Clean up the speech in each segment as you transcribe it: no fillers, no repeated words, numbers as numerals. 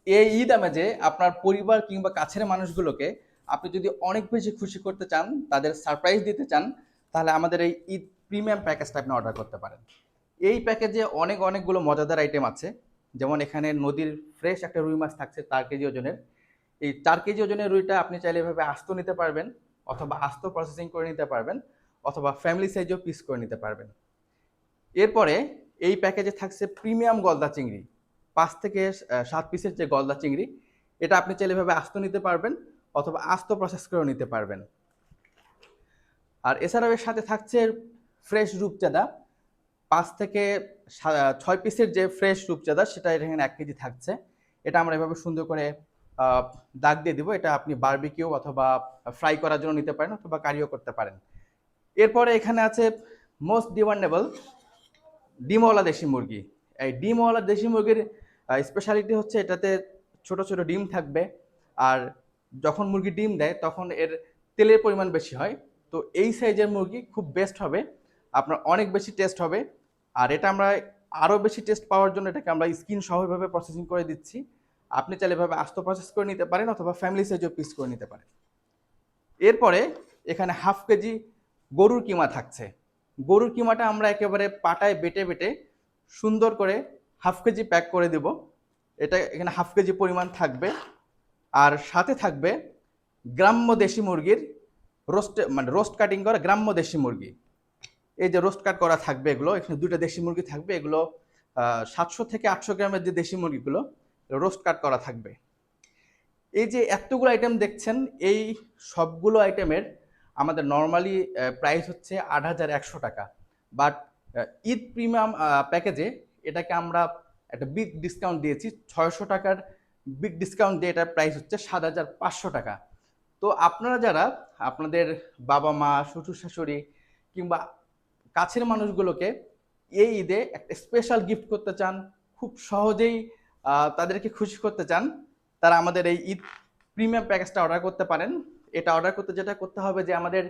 এই দামে যে আপনার পরিবার কিংবা কাছের মানুষগুলোকে আপনি যদি অনেক বেশি খুশি করতে চান, তাদের সারপ্রাইজ দিতে চান, তাহলে আমাদের এই ঈদ প্রিমিয়াম প্যাকেজটা আপনি অর্ডার করতে পারেন। এই প্যাকেজে অনেকগুলো মজাদার আইটেম আছে। যেমন এখানে নদীর ফ্রেশ একটা রুই মাছ থাকছে 4 কেজি ওজনের। এই 4 কেজি ওজনের রুইটা আপনি চাইলে এভাবে আস্ত নিতে পারবেন, অথবা আস্ত প্রসেসিং করে নিতে পারবেন, অথবা ফ্যামিলি সাইজেও পিস করে নিতে পারবেন। এরপরে এই প্যাকেজে থাকছে প্রিমিয়াম গলদা চিংড়ি, 5 থেকে 7 পিসের যে গলদা চিংড়ি, এটা আপনি চাইলে এভাবে আস্ত নিতে পারবেন, অথবা আস্ত প্রসেস করেও নিতে পারবেন। আর এছাড়াও এর সাথে থাকছে ফ্রেশ রূপচাঁদা, 5 থেকে 6 পিসের যে ফ্রেশ রূপচাঁদা, সেটা এখানে 1 কেজি থাকছে। এটা আমরা এভাবে সুন্দর করে দাগ দিয়ে দিব। এটা আপনি বারবিকিউ অথবা ফ্রাই করার জন্য নিতে পারেন, অথবা কারিও করতে পারেন। এরপরে এখানে আছে মোস্ট ডিমান্ডেবল ডিমওয়ালা দেশি মুরগি। এই ডিমওয়ালা দেশি মুরগির স্পেশালিটি হচ্ছে এটাতে ছোট ছোট ডিম থাকবে। আর যখন মুরগি ডিম দেয় তখন এর তেলের পরিমাণ বেশি হয়। তো এই সাইজের মুরগি খুব বেস্ট হবে, আপনার অনেক বেশি টেস্ট হবে। আর এটা আমরা আরও বেশি টেস্ট পাওয়ার জন্য এটাকে আমরা স্কিন সহভাবে প্রসেসিং করে দিচ্ছি। আপনি চাইলে এভাবে আস্ত প্রসেস করে নিতে পারেন, অথবা ফ্যামিলি সাইজও পিস করে নিতে পারেন। এরপরে এখানে 1/2 কেজি গরুর কিমা থাকছে। গরুর কিমাটা আমরা একেবারে পাটায় বেটে বেটে সুন্দর করে 1/2 কেজি প্যাক করে দেব। এটা এখানে 1/2 কেজি পরিমাণ থাকবে। আর সাথে থাকবে গ্রাম্য দেশি মুরগির রোস্ট কাটিং করা গ্রাম্য দেশি মুরগি। এই যে রোস্ট কাট করা থাকবে এগুলো, এখানে 2টা দেশি মুরগি থাকবে। এগুলো 700 থেকে 800 গ্রামের যে দেশি মুরগিগুলো, রোস্ট কাট করা থাকবে। এই যে এতগুলো আইটেম দেখছেন, এই সবগুলো আইটেমের আমাদের নর্মালি প্রাইস হচ্ছে 8,100 টাকা। বাট ঈদ প্রিমিয়াম প্যাকেজে এটাকে আমরা একটা বিগ ডিসকাউন্ট দিয়েছি। 600 টাকার বিগ ডিসকাউন্ট দিয়ে এটার প্রাইস হচ্ছে 7,500 টাকা। তো আপনারা যারা আপনাদের বাবা মা, শ্বশুর শাশুড়ি কিংবা কাছের মানুষগুলোকে এই ঈদে একটা স্পেশাল গিফট করতে চান, খুব সহজেই তাদেরকে খুশি করতে চান, তারা আমাদের এই ঈদ প্রিমিয়াম প্যাকেজটা অর্ডার করতে পারেন। এটা অর্ডার করতে যেটা করতে হবে যে আমাদের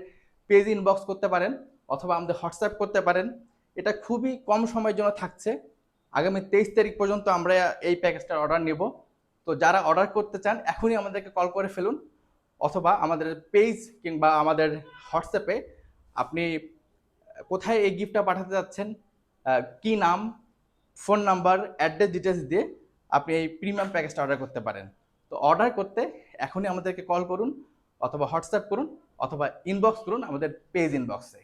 পেজ ইনবক্স করতে পারেন, অথবা আমাদের হোয়াটসঅ্যাপ করতে পারেন। এটা খুবই কম সময়ের জন্য থাকছে। আগামী 23 তারিখ পর্যন্ত আমরা এই প্যাকেজটার অর্ডার নেব। তো যারা অর্ডার করতে চান এখনই আমাদেরকে কল করে ফেলুন, অথবা আমাদের পেজ কিংবা আমাদের হোয়াটসঅ্যাপে আপনি কোথায় এই গিফটটা পাঠাতে যাচ্ছেন, কি নাম, ফোন নাম্বার, অ্যাড্রেস ডিটেলস দিয়ে আপনি এই প্রিমিয়াম প্যাকেজটা অর্ডার করতে পারেন। তো অর্ডার করতে এখনই আমাদেরকে কল করুন, অথবা হোয়াটসঅ্যাপ করুন, অথবা ইনবক্স করুন আমাদের পেজ ইনবক্সে।